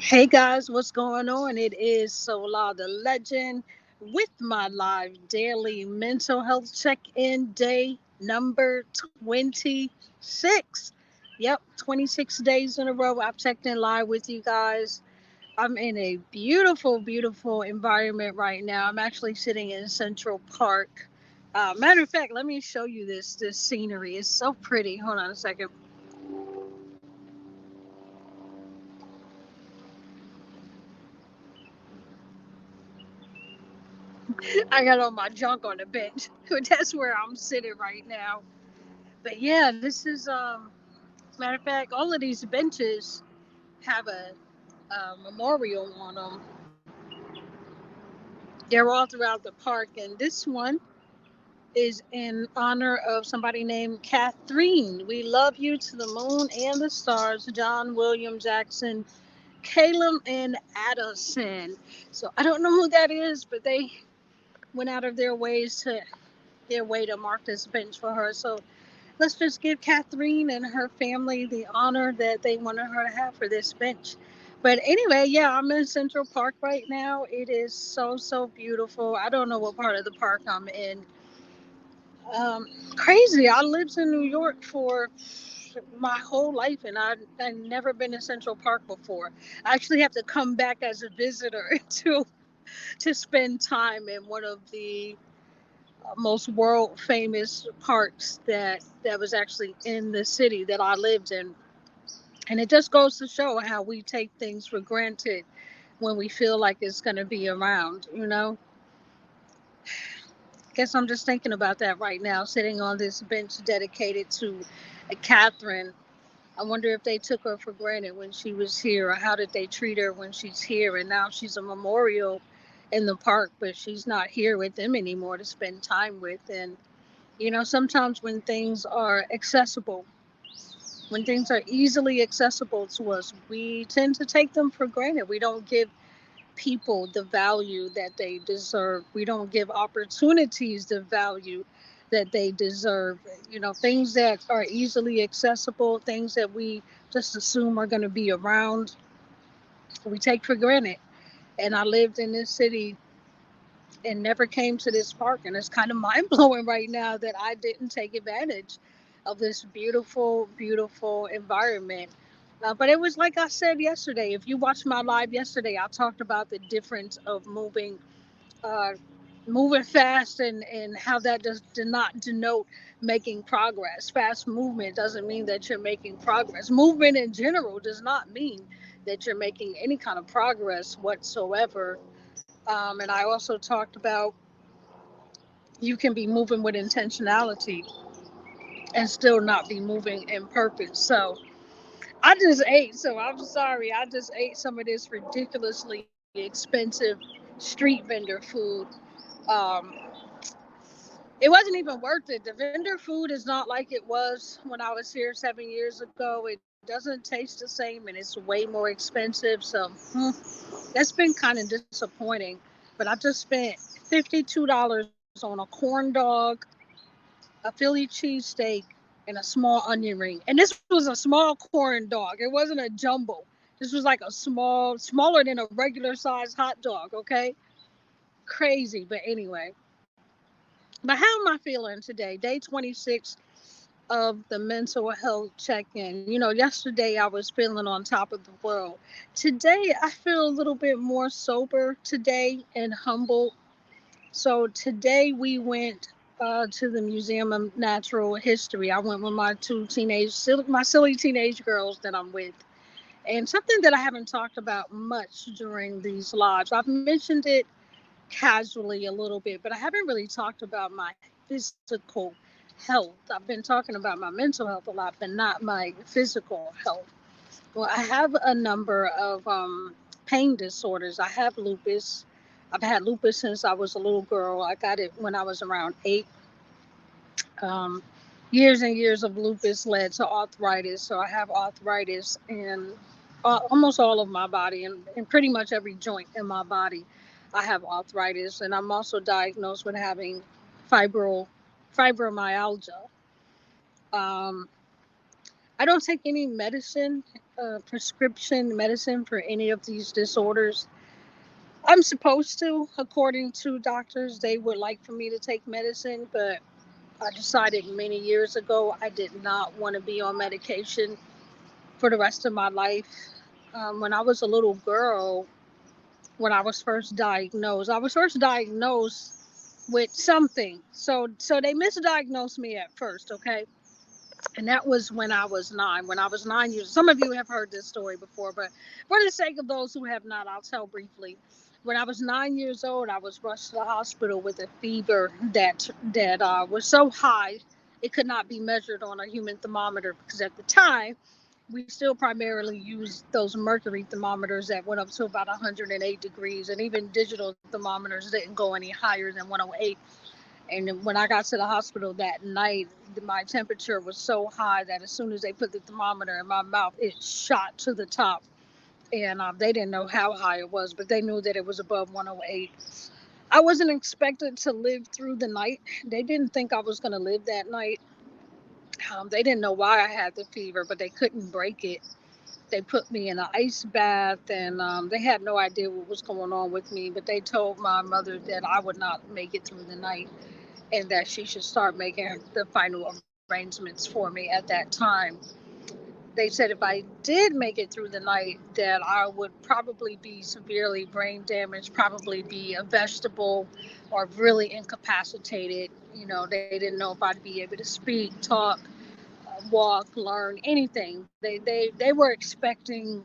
Hey guys, what's going on? It is Sola the Legend with my live daily mental health check in day number 26. Yep, 26 days in a row. I've checked in live with you guys. I'm in a beautiful environment right now. I'm actually sitting in Central Park. Matter of fact, let me show you this scenery. It's so pretty. Hold on a second. I got all my junk on the bench. That's where I'm sitting right now. But yeah, this is matter of fact, all of these benches have a memorial on them. They're all throughout the park, and this one is in honor of somebody named Catherine. We love you to the moon and the stars. John William Jackson, Caleb, and Addison. So I don't know who that is, but they went out of their way to mark this bench for her. So let's just give Catherine and her family the honor that they wanted her to have for this bench. But anyway, yeah, I'm in Central Park right now. It is so beautiful. I don't know what part of the park I'm in. Crazy. I lived in New York for my whole life, and I've never been in Central Park before. I actually have to come back as a visitor to spend time in one of the most world famous parks that was actually in the city that I lived in. And it just goes to show how we take things for granted when we feel like it's going to be around. Guess I'm just thinking about that right now, sitting on this bench dedicated to Catherine. I wonder if they took her for granted when she was here, or how did they treat her when she's here? And now she's a memorial in the park, but she's not here with them anymore to spend time with. And sometimes when things are easily accessible to us, we tend to take them for granted. We don't give people the value that they deserve. We don't give opportunities the value that they deserve. Things that are easily accessible, things that we just assume are going to be around, we take for granted. And I lived in this city and never came to this park. And it's kind of mind blowing right now that I didn't take advantage of this beautiful environment. But it was like I said yesterday. If you watched my live yesterday, I talked about the difference of uh, moving fast, and how that does do not denote making progress. Fast movement doesn't mean that you're making progress. Movement in general does not mean that you're making any kind of progress whatsoever. And I also talked about you can be moving with intentionality and still not be moving in purpose. So I just ate. So I'm sorry. I just ate some of this ridiculously expensive street vendor food. Um, it wasn't even worth it. The vendor food is not like it was when I was here 7 years ago. It doesn't taste the same, and it's way more expensive. So that's been kind of disappointing. But I just spent $52 on a corn dog, a Philly cheesesteak, and a small onion ring. And this was a small corn dog. It wasn't a jumbo. This was like a smaller than a regular size hot dog, okay? Crazy. But anyway. But how am I feeling today? Day 26 of the mental health check in. Yesterday I was feeling on top of the world. Today I feel a little bit more sober today and humble. So today we went to the Museum of Natural History. I went with my silly teenage girls that I'm with. And something that I haven't talked about much during these lives, I've mentioned it casually a little bit, but I haven't really talked about my physical health. I've been talking about my mental health a lot, but not my physical health. Well, I have a number of pain disorders. I have lupus. I've had lupus since I was a little girl. I got it when I was around 8. Um, Years and years of lupus led to arthritis. So I have arthritis in almost all of my body, and pretty much every joint in my body. I have arthritis, and I'm also diagnosed with having fibro fibromyalgia. Um, I don't take any medicine prescription medicine for any of these disorders. I'm supposed to, according to doctors, they would like for me to take medicine, but I decided many years ago I did not want to be on medication for the rest of my life. When I was a little girl, when I was first diagnosed with something. So they misdiagnosed me at first, okay? And that was when I was 9. When I was 9 years, some of you have heard this story before, but for the sake of those who have not, I'll tell briefly. When I was 9 years old, I was rushed to the hospital with a fever that was so high it could not be measured on a human thermometer, because at the time we still primarily used those mercury thermometers that went up to about 108 degrees, and even digital thermometers didn't go any higher than 108. And when I got to the hospital that night, my temperature was so high that as soon as they put the thermometer in my mouth, it shot to the top. And they didn't know how high it was, but they knew that it was above 108. I wasn't expected to live through the night. They didn't think I was going to live that night. They didn't know why I had the fever, but they couldn't break it. They put me in an ice bath, and they had no idea what was going on with me, but they told my mother that I would not make it through the night and that she should start making the final arrangements for me at that time. They said if I did make it through the night, that I would probably be severely brain damaged, probably be a vegetable or really incapacitated. You know, they didn't know if I'd be able to speak, talk, walk, learn, anything. They were expecting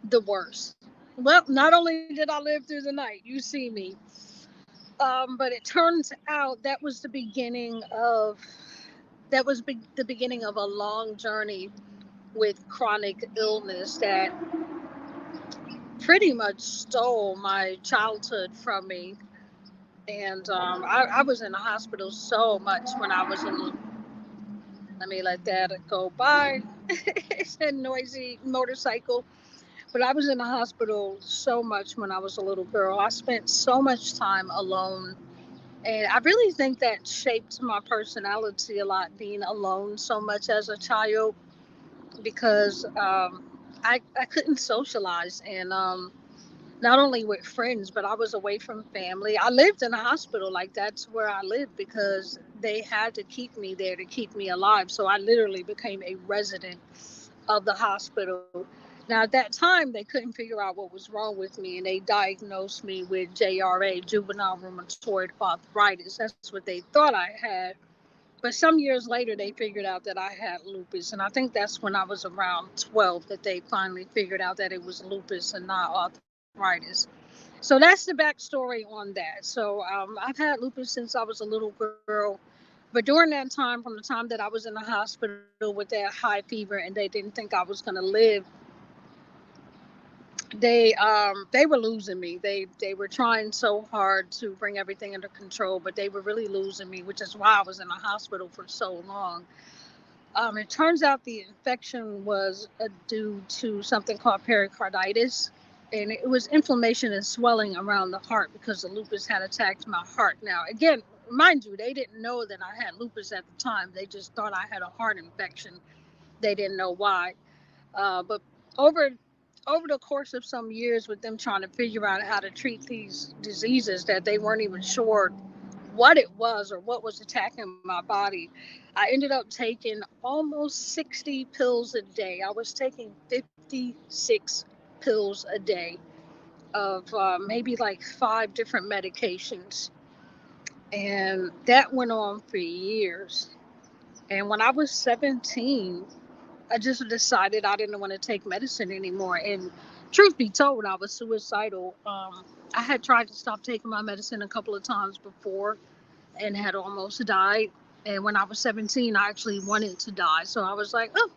the worst. Well, not only did I live through the night, you see me, but it turns out the beginning of a long journey with chronic illness that pretty much stole my childhood from me. And I was in the hospital so much when I was a little. Let me let that go by. It's a noisy motorcycle. But I was in the hospital so much when I was a little girl. I spent so much time alone. And I really think that shaped my personality a lot, being alone so much as a child, because I couldn't socialize. And not only with friends, but I was away from family. I lived in a hospital, like that's where I lived, because they had to keep me there to keep me alive. So I literally became a resident of the hospital. Now, at that time, they couldn't figure out what was wrong with me, and they diagnosed me with JRA, juvenile rheumatoid arthritis. That's what they thought I had. But some years later, they figured out that I had lupus. And I think that's when I was around 12 that they finally figured out that it was lupus and not arthritis. So that's the backstory on that. So I've had lupus since I was a little girl. But during that time, from the time that I was in the hospital with that high fever and they didn't think I was going to live, they were losing me. They were trying so hard to bring everything under control, but they were really losing me, which is why I was in the hospital for so long. It turns out the infection was due to something called pericarditis, and it was inflammation and swelling around the heart because the lupus had attacked my heart. Now, again, mind you, they didn't know that I had lupus at the time. They just thought I had a heart infection. They didn't know why. But over over the course of some years, with them trying to figure out how to treat these diseases that they weren't even sure what it was or what was attacking my body, I ended up taking almost 60 pills a day. I was taking 56 pills a day of maybe like 5 different medications. And that went on for years. And when I was 17, I just decided I didn't want to take medicine anymore. And truth be told, I was suicidal. I had tried to stop taking my medicine a couple of times before and had almost died. And when I was 17, I actually wanted to die. So I was like, oh,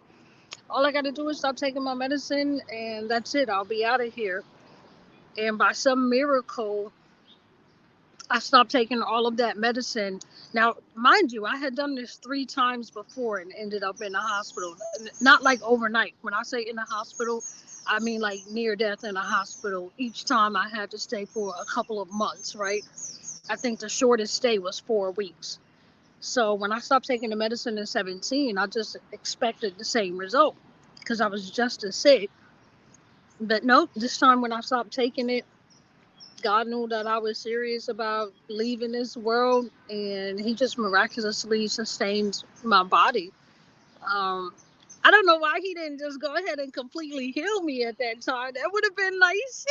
all I got to do is stop taking my medicine and that's it. I'll be out of here. And by some miracle, I stopped taking all of that medicine. Now, mind you, I had done this 3 times before and ended up in the hospital. Not like overnight. When I say in the hospital, I mean like near death in a hospital. Each time I had to stay for a couple of months, right? I think the shortest stay was 4 weeks. So when I stopped taking the medicine in 17, I just expected the same result. because I was just as sick. But nope, this time when I stopped taking it, God knew that I was serious about leaving this world, and He just miraculously sustained my body. Um, I don't know why He didn't just go ahead and completely heal me at that time. That would have been nice.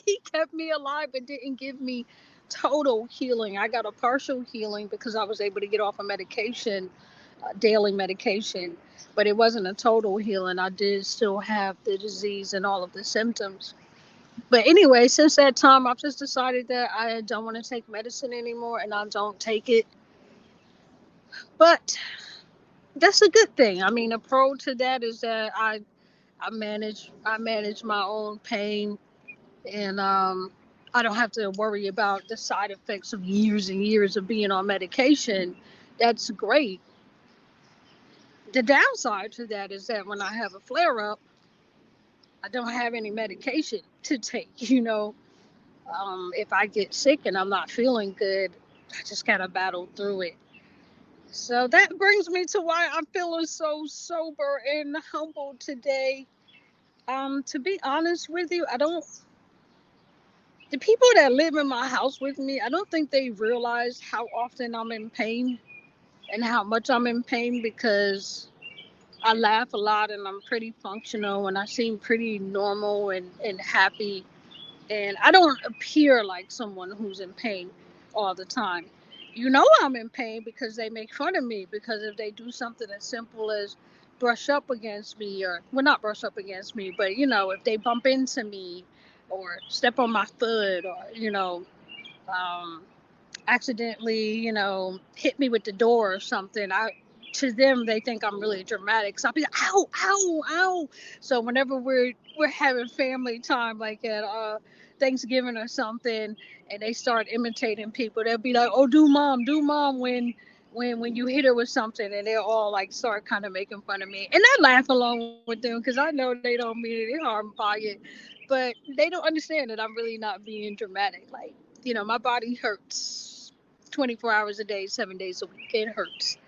He kept me alive but didn't give me total healing. I got a partial healing because I was able to get off of medication, daily medication, but it wasn't a total healing. I did still have the disease and all of the symptoms. But anyway, since that time, I've just decided that I don't want to take medicine anymore, and I don't take it. But that's a good thing. I mean, a pro to that is that I manage my own pain, and I don't have to worry about the side effects of years and years of being on medication. That's great. The downside to that is that when I have a flare up, I don't have any medication to take. If I get sick and I'm not feeling good, I just gotta battle through it. So that brings me to why I'm feeling so sober and humble today. To be honest with you, I don't. The people that live in my house with me, I don't think they realize how often I'm in pain and how much I'm in pain because I laugh a lot and I'm pretty functional and I seem pretty normal and happy. And I don't appear like someone who's in pain all the time. I'm in pain because they make fun of me. Because if they do something as simple as brush up against me, or well, not brush up against me, but if they bump into me, or step on my foot, or um, accidentally, hit me with the door or something, to them they think I'm really dramatic. So I'll be like, ow, ow, ow. So whenever we're having family time, like at Thanksgiving or something, and they start imitating people, they'll be like, oh, do mom when you hit her with something, and they'll all like start kind of making fun of me, and I laugh along with them because I know they don't mean any harm by it, but they don't understand that I'm really not being dramatic. Like, my body hurts 24 hours a day, 7 days a week. It hurts.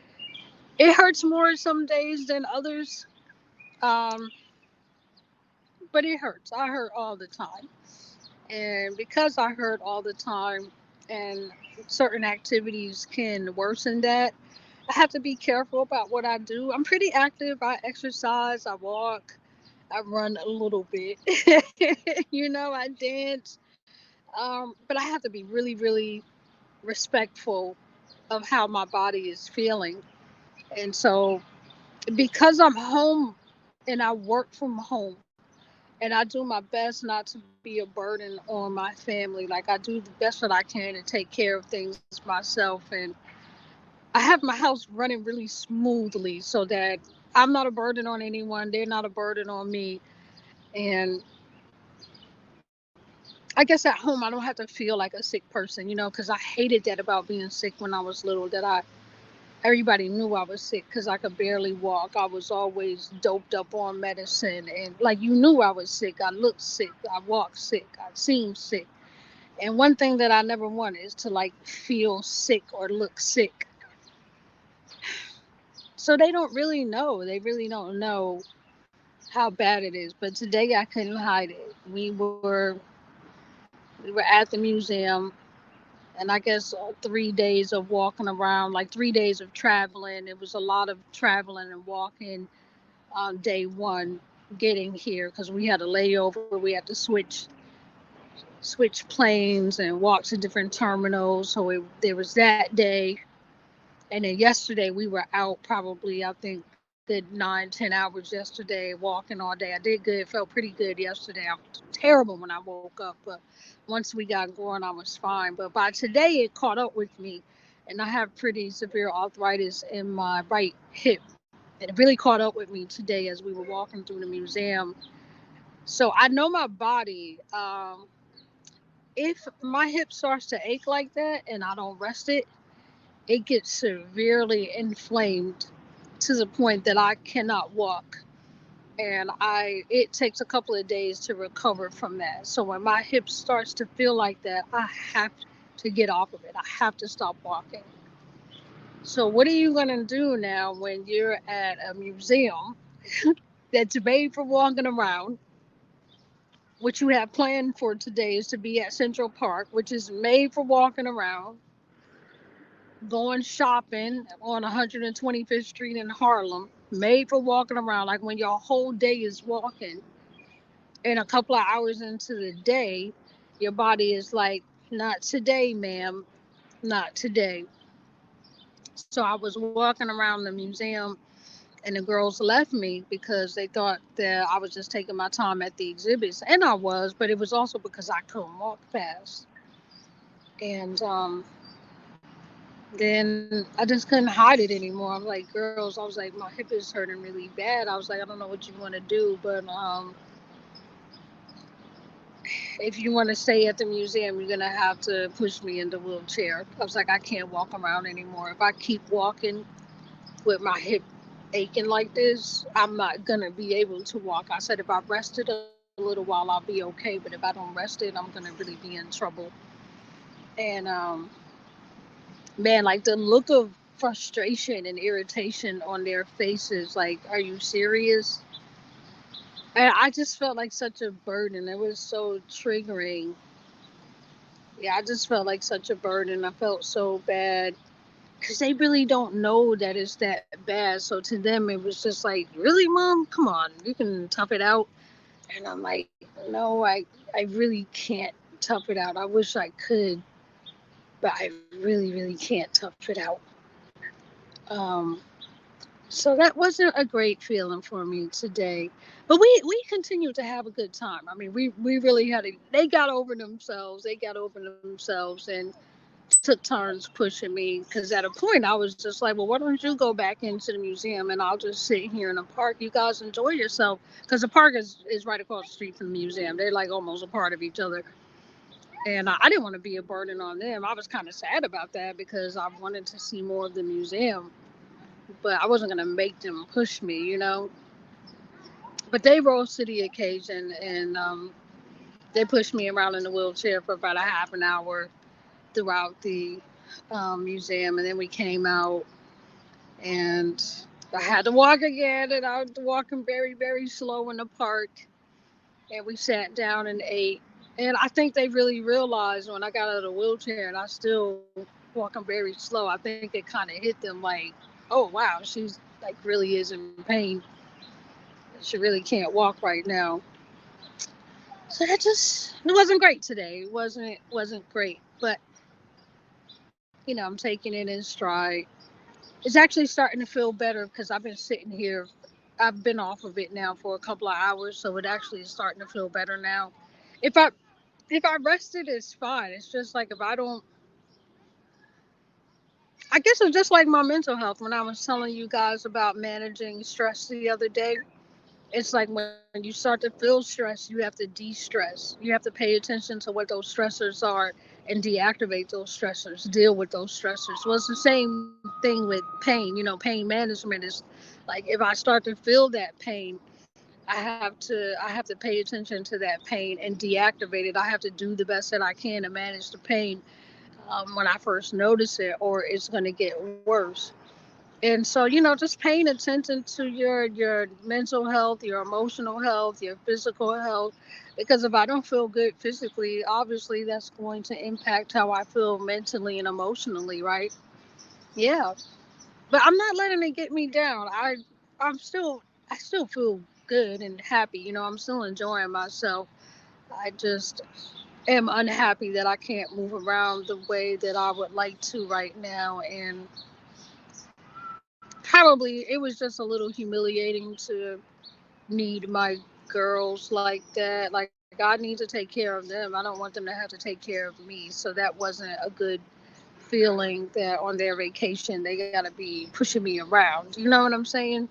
It hurts more some days than others, um, but it hurts. I hurt all the time. And because I hurt all the time, and certain activities can worsen that, I have to be careful about what I do. I'm pretty active. I exercise, I walk, I run a little bit. I dance. But I have to be really, really respectful of how my body is feeling. And so, because I'm home and I work from home, and I do my best not to be a burden on my family, like I do the best that I can to take care of things myself. And I have my house running really smoothly so that I'm not a burden on anyone, they're not a burden on me. And I guess at home I don't have to feel like a sick person, because I hated that about being sick when I was little, that everybody knew I was sick because I could barely walk. I was always doped up on medicine, and like you knew I was sick. I looked sick. I walked sick. I seemed sick. And one thing that I never wanted is to like feel sick or look sick. So they don't really know. They really don't know how bad it is. But today I couldn't hide it. We were at the museum, and I guess 3 days of walking around, like 3 days of traveling. It was a lot of traveling and walking on day one getting here because we had a layover. We had to switch planes and walk to different terminals. So there was that day, and then yesterday we were out probably, I think, good 9-10 hours yesterday walking all day. I did good, felt pretty good yesterday. I was terrible when I woke up, but once we got going I was fine. But by today it caught up with me, and I have pretty severe arthritis in my right hip, and it really caught up with me today as we were walking through the museum. So I know my body. If my hip starts to ache like that and I don't rest it, it gets severely inflamed to the point that I cannot walk. And it takes a couple of days to recover from that. So when my hip starts to feel like that, I have to get off of it. I have to stop walking. So what are you going to do now when you're at a museum that's made for walking around. What you have planned for today is to be at Central Park, which is made for walking around, going shopping on 125th Street in Harlem, made for walking around. Like when your whole day is walking, and a couple of hours into the day, your body is like, not today, ma'am, not today. So I was walking around the museum, and the girls left me because they thought that I was just taking my time at the exhibits, and I was, but it was also because I couldn't walk fast. And then I just couldn't hide it anymore. I'm like, girls, I was like, my hip is hurting really bad. I was like, I don't know what you want to do, but if you want to stay at the museum, you're gonna have to push me in the wheelchair. I was like, I can't walk around anymore. If I keep walking with my hip aching like this, I'm not gonna be able to walk. I said, if I rested a little while, I'll be okay. But if I don't rest it, I'm gonna really be in trouble. And man, like the look of frustration and irritation on their faces, like, are you serious? And I just felt like such a burden. It was so triggering. Yeah, I just felt like such a burden. I felt so bad because they really don't know that it's that bad. So to them, it was just like, really, mom? Come on, you can tough it out. And I'm like, no, I really can't tough it out. I wish I could, but I really, really can't tough it out. Um, so that wasn't a great feeling for me today. But we continued to have a good time. I mean, we really had a. They got over themselves. They got over themselves and took turns pushing me because at a point I was just like, well, why don't you go back into the museum and I'll just sit here in the park. You guys enjoy yourself because the park is right across the street from the museum. They're like almost a part of each other. And I didn't want to be a burden on them. I was kind of sad about that because I wanted to see more of the museum, but I wasn't going to make them push me, you know. But they rose to the occasion and they pushed me around in the wheelchair for about a half an hour throughout the museum, and then we came out, and I had to walk again, and I was walking very, very slow in the park, and we sat down and ate. And I think they really realized when I got out of the wheelchair and I still walking very slow. I think it kind of hit them like, oh wow, she's like really is in pain. She really can't walk right now. So that just it wasn't great today. It wasn't great, but you know I'm taking it in stride. It's actually starting to feel better because I've been sitting here. I've been off of it now for a couple of hours, so it actually is starting to feel better now. If I if I rested, it's fine. It's just like if I don't, I guess it's just like my mental health. When I was telling you guys about managing stress the other day, it's like when you start to feel stress, you have to de-stress. You have to pay attention to what those stressors are and deactivate those stressors, deal with those stressors. Well, it's the same thing with pain. You know, pain management is like if I start to feel that pain, I have to pay attention to that pain and deactivate it. I have to do the best that I can to manage the pain when I first notice it, or it's going to get worse. And so, you know, just paying attention to your mental health, your emotional health, your physical health, because if I don't feel good physically, obviously that's going to impact how I feel mentally and emotionally, right? Yeah, but I'm not letting it get me down. I still feel good and happy. You know, I'm still enjoying myself. I just am unhappy that I can't move around the way that I would like to right now, and probably it was just a little humiliating to need my girls like that. Like I need to take care of them. I don't want them to have to take care of me. So that wasn't a good feeling that on their vacation they gotta be pushing me around. You know what I'm saying?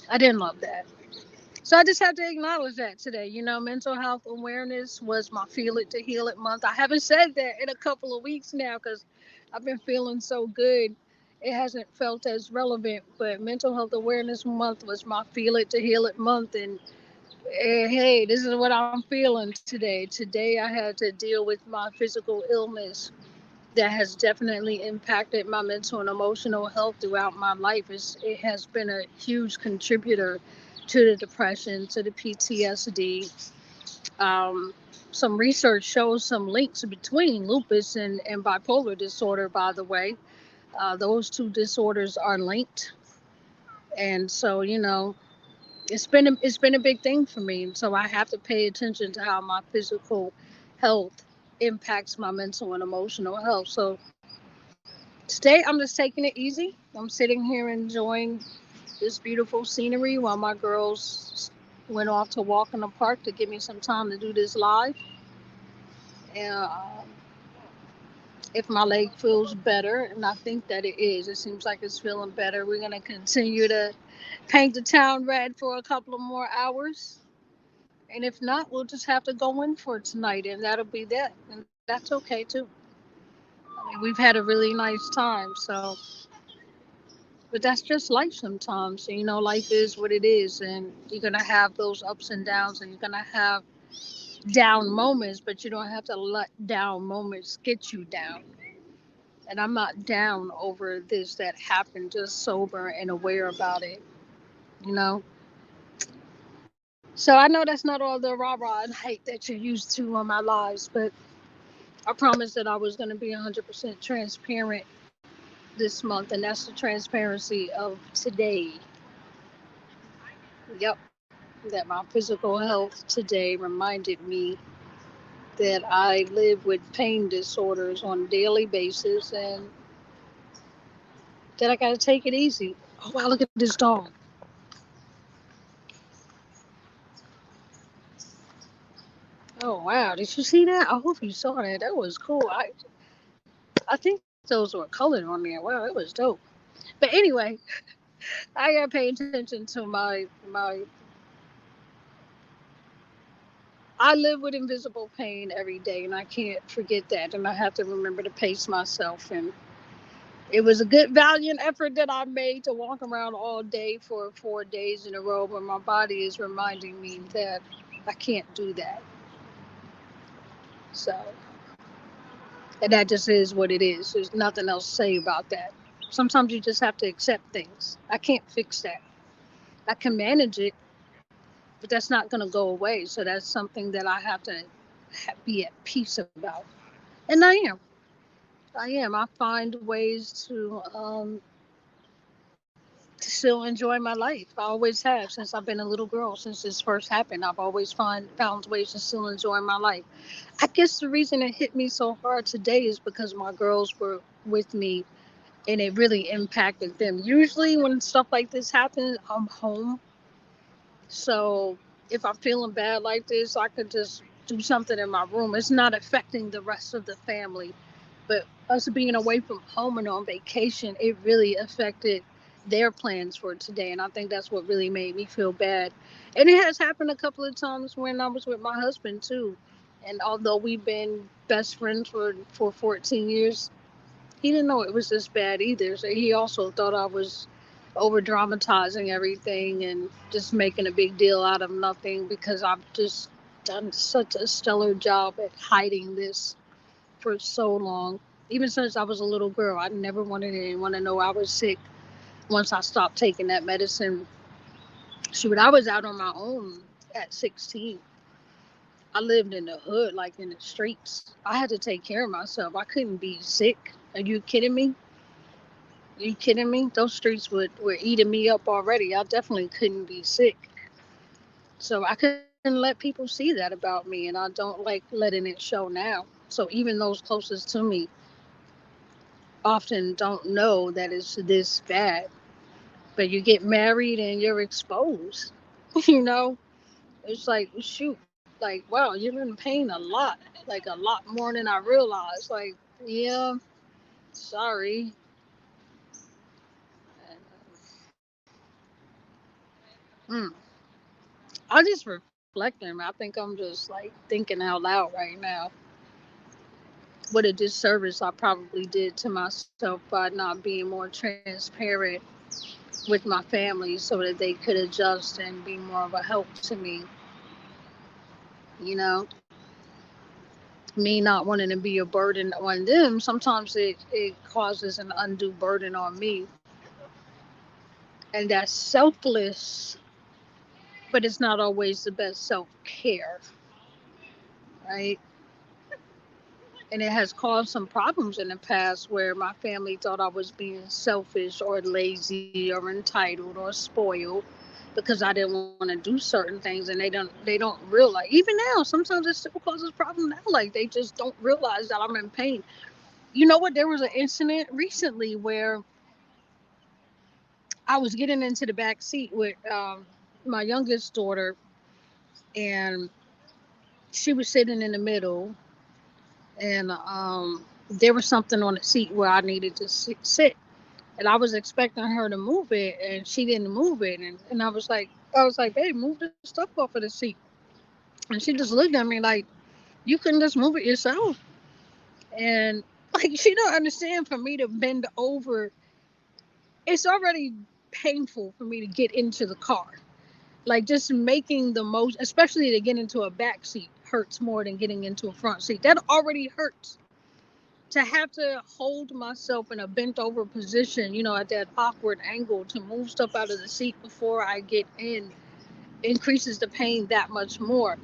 I didn't love that. So I just have to acknowledge that today. You know, mental health awareness was my Feel It to Heal It month. I haven't said that in a couple of weeks now because I've been feeling so good. It hasn't felt as relevant, but mental health awareness month was my Feel It to Heal It month. And hey, this is what I'm feeling today. Today I had to deal with my physical illness that has definitely impacted my mental and emotional health throughout my life. It has been a huge contributor to the depression, to the PTSD. Um, some research shows some links between lupus and bipolar disorder, by the way. Those two disorders are linked. And so, it's been a big thing for me. So I have to pay attention to how my physical health impacts my mental and emotional health. So today I'm just taking it easy. I'm sitting here enjoying this beautiful scenery while my girls went off to walk in the park to give me some time to do this live. And if my leg feels better, and I think that it seems like it's feeling better, we're going to continue to paint the town red for a couple of more hours. And if not, we'll just have to go in for it tonight, and that'll be that. And that's okay too. I mean, we've had a really nice time, so. But that's just life sometimes. Life is what it is, and you're gonna have those ups and downs, and you're gonna have down moments, but you don't have to let down moments get you down. And I'm not down over this that happened, just sober and aware about it, you know? So I know that's not all the rah rah and hate that you're used to on my lives, but I promised that I was going to be 100% transparent this month, and that's the transparency of today. Yep, that my physical health today reminded me that I live with pain disorders on a daily basis and that I got to take it easy. Oh, wow, look at this dog. Oh, wow, did you see that? I hope you saw that. That was cool. I think those were colored on there. Wow, it was dope. But anyway, I got to pay attention to my I live with invisible pain every day, and I can't forget that. And I have to remember to pace myself. And it was a good, valiant effort that I made to walk around all day for 4 days in a row, but my body is reminding me that I can't do that. So, and that just is what it is. There's nothing else to say about that. Sometimes you just have to accept things. I can't fix that. I can manage it, but that's not going to go away. So that's something that I have to be at peace about. And I am. I am. I find ways to still enjoy my life. I always have since I've been a little girl. Since this first happened, I've always found ways to still enjoy my life. I guess the reason it hit me so hard today is because my girls were with me, and it really impacted them. Usually, when stuff like this happens, I'm home. So if I'm feeling bad like this, I could just do something in my room. It's not affecting the rest of the family. But us being away from home and on vacation, it really affected their plans for today. And I think that's what really made me feel bad. And it has happened a couple of times when I was with my husband too. And although we've been best friends for 14 years, he didn't know it was this bad either. So he also thought I was over dramatizing everything and just making a big deal out of nothing, because I've just done such a stellar job at hiding this for so long. Even since I was a little girl, I never wanted anyone to know I was sick. Once I stopped taking that medicine, shoot, I was out on my own at 16. I lived in the hood, like in the streets. I had to take care of myself. I couldn't be sick. Are you kidding me? Are you kidding me? Those streets were eating me up already. I definitely couldn't be sick. So I couldn't let people see that about me, and I don't like letting it show now. So even those closest to me often don't know that it's this bad. But you get married and you're exposed. you know, it's like, shoot, like, wow, you're in pain a lot, like a lot more than I realized. Like, yeah, sorry. Mm. I just reflecting. I think I'm just like thinking out loud right now. What a disservice I probably did to myself by not being more transparent with my family so that they could adjust and be more of a help to me, you know? me not wanting to be a burden on them, sometimes it causes an undue burden on me. And that's selfless, but it's not always the best self care, right? And it has caused some problems in the past where my family thought I was being selfish or lazy or entitled or spoiled because I didn't want to do certain things, and they don't realize. Even now, sometimes it still causes problems now. Like they just don't realize that I'm in pain. You know what? There was an incident recently where I was getting into the back seat with my youngest daughter, and she was sitting in the middle, and there was something on the seat where I needed to sit, and I was expecting her to move it, and she didn't move it, and I was like, babe, move the stuff off of the seat, and she just looked at me like, you couldn't just move it yourself, and like she don't understand. For me to bend over, it's already painful for me to get into the car. Like just making the most, especially to get into a back seat, hurts more than getting into a front seat. That already hurts. To have to hold myself in a bent over position, at that awkward angle to move stuff out of the seat before I get in increases the pain that much more.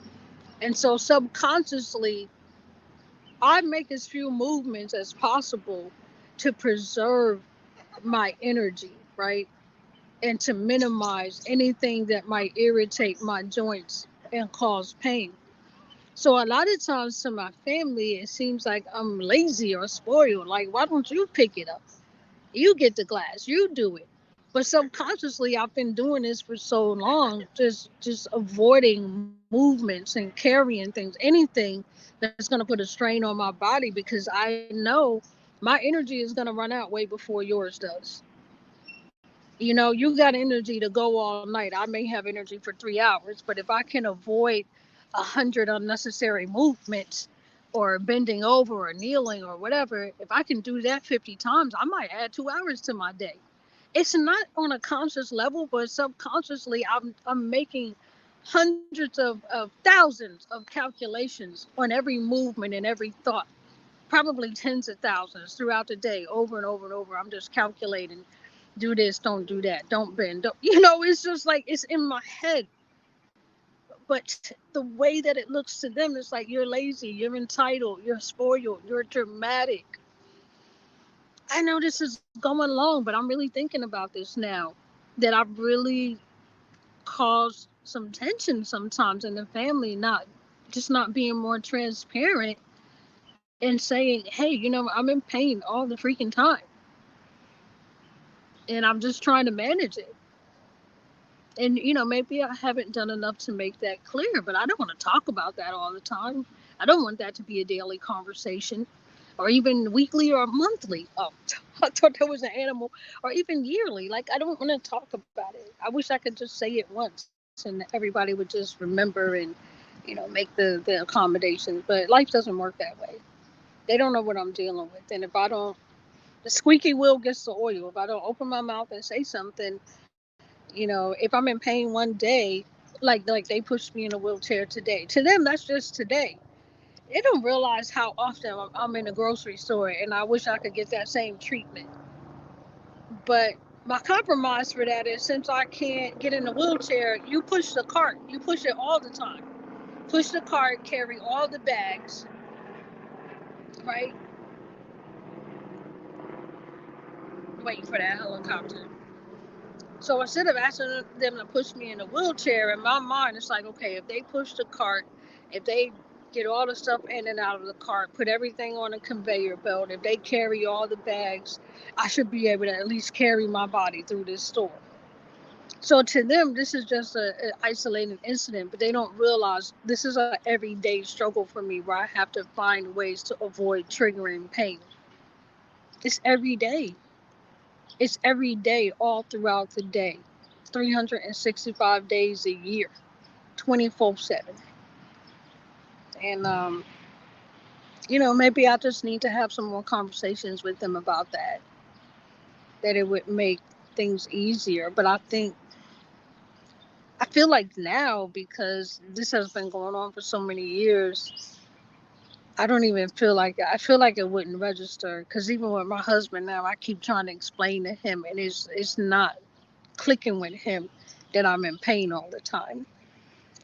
And so subconsciously, I make as few movements as possible to preserve my energy, right? And to minimize anything that might irritate my joints and cause pain. So a lot of times to my family, it seems like I'm lazy or spoiled. Like, why don't you pick it up? You get the glass, you do it. But subconsciously, I've been doing this for so long, just avoiding movements and carrying things, anything that's going to put a strain on my body, because I know my energy is going to run out way before yours does. You got energy to go all night. I may have energy for 3 hours, but if I can avoid 100 unnecessary movements or bending over or kneeling or whatever, if I can do that 50 times, I might add 2 hours to my day. It's not on a conscious level, but subconsciously, I'm making hundreds of thousands of calculations on every movement and every thought, probably tens of thousands throughout the day, over and over and over. I'm just calculating, do this, don't do that, don't bend, don't, it's just like it's in my head. But the way that it looks to them, it's like you're lazy, you're entitled, you're spoiled, you're dramatic. I know this is going long, but I'm really thinking about this now, that I've really caused some tension sometimes in the family, not being more transparent and saying, hey, I'm in pain all the freaking time, and I'm just trying to manage it. And maybe I haven't done enough to make that clear, but I don't want to talk about that all the time. I don't want that to be a daily conversation, or even weekly or monthly. Oh, I thought that was an animal. Or even yearly. Like, I don't want to talk about it. I wish I could just say it once and everybody would just remember and make the accommodations. But life doesn't work that way. They don't know what I'm dealing with, and if I don't, the squeaky wheel gets the oil. If I don't open my mouth and say something, if I'm in pain one day, like they pushed me in a wheelchair today, to them that's just today. They don't realize how often I'm in a grocery store, and I wish I could get that same treatment. But my compromise for that is, since I can't get in a wheelchair, you push the cart. You push it all the time. Push the cart, carry all the bags, right? Waiting for that helicopter. So instead of asking them to push me in a wheelchair, in my mind, it's like, okay, if they push the cart, if they get all the stuff in and out of the cart, put everything on a conveyor belt, if they carry all the bags, I should be able to at least carry my body through this store. So to them, this is just an isolated incident, but they don't realize this is an everyday struggle for me, where I have to find ways to avoid triggering pain. It's every day. It's every day, all throughout the day, 365 days a year, 24/7. And, maybe I just need to have some more conversations with them about that it would make things easier. But I feel like now, because this has been going on for so many years, I don't even feel like I feel like it wouldn't register because even with my husband now, I keep trying to explain to him, and it's not clicking with him that I'm in pain all the time.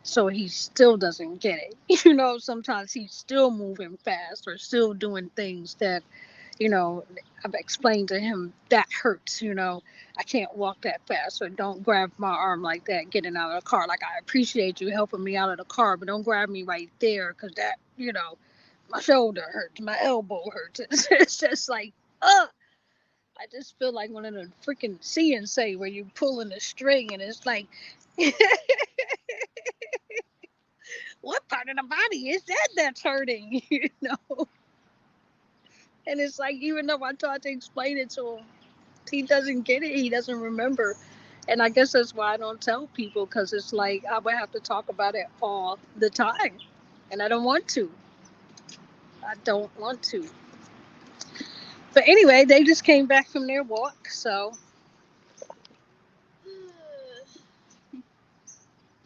So he still doesn't get it. Sometimes he's still moving fast or still doing things that you know, I've explained to him that hurts, I can't walk that fast, or don't grab my arm like that getting out of the car. Like, I appreciate you helping me out of the car, but don't grab me right there because that, my shoulder hurts, my elbow hurts. It's just like, ugh. I just feel like one of the freaking see and say where you pulling the string and it's like, what part of the body is that's hurting? And it's like, even though I tried to explain it to him, he doesn't get it. He doesn't remember. And I guess that's why I don't tell people because it's like I would have to talk about it all the time. And I don't want to. I don't want to. But anyway, they just came back from their walk. So,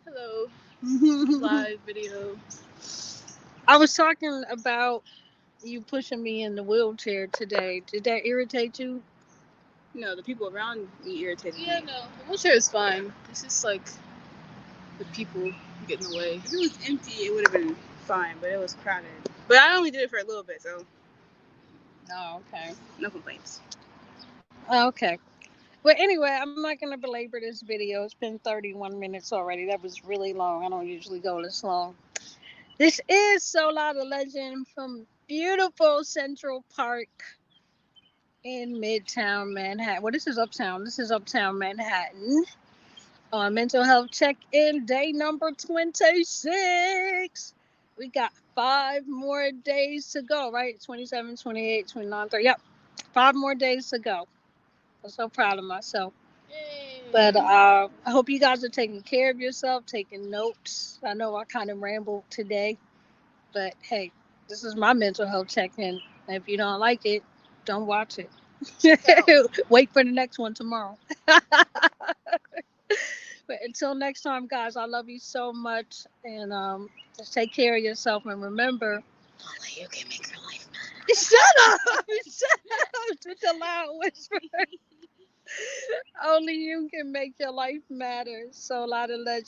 hello. Live video. I was talking about you pushing me in the wheelchair today. Did that irritate you? No, the people around me irritated me. Yeah, no. The wheelchair is fine. It's just like the people get in the way. If it was empty, it would have been fine, but it was crowded. But I only did it for a little bit, so. Oh, okay. No complaints. Okay. Well, anyway, I'm not going to belabor this video. It's been 31 minutes already. That was really long. I don't usually go this long. This is Solar the Legend from beautiful Central Park in Midtown Manhattan. Well, this is Uptown. This is Uptown Manhattan. On mental health check-in day number 26. We got 5 more days to go, right? 27, 28, 29, 30. Yep. 5 more days to go. I'm so proud of myself. Yay. But I hope you guys are taking care of yourself, taking notes. I know I kind of rambled today, but hey, this is my mental health check-in. If you don't like it, don't watch it. Wait for the next one tomorrow. But until next time, guys, I love you so much, and just take care of yourself, and remember, only you can make your life matter. Shut up! Shut up! Such a loud whisper. Only you can make your life matter. So, a lot of legends.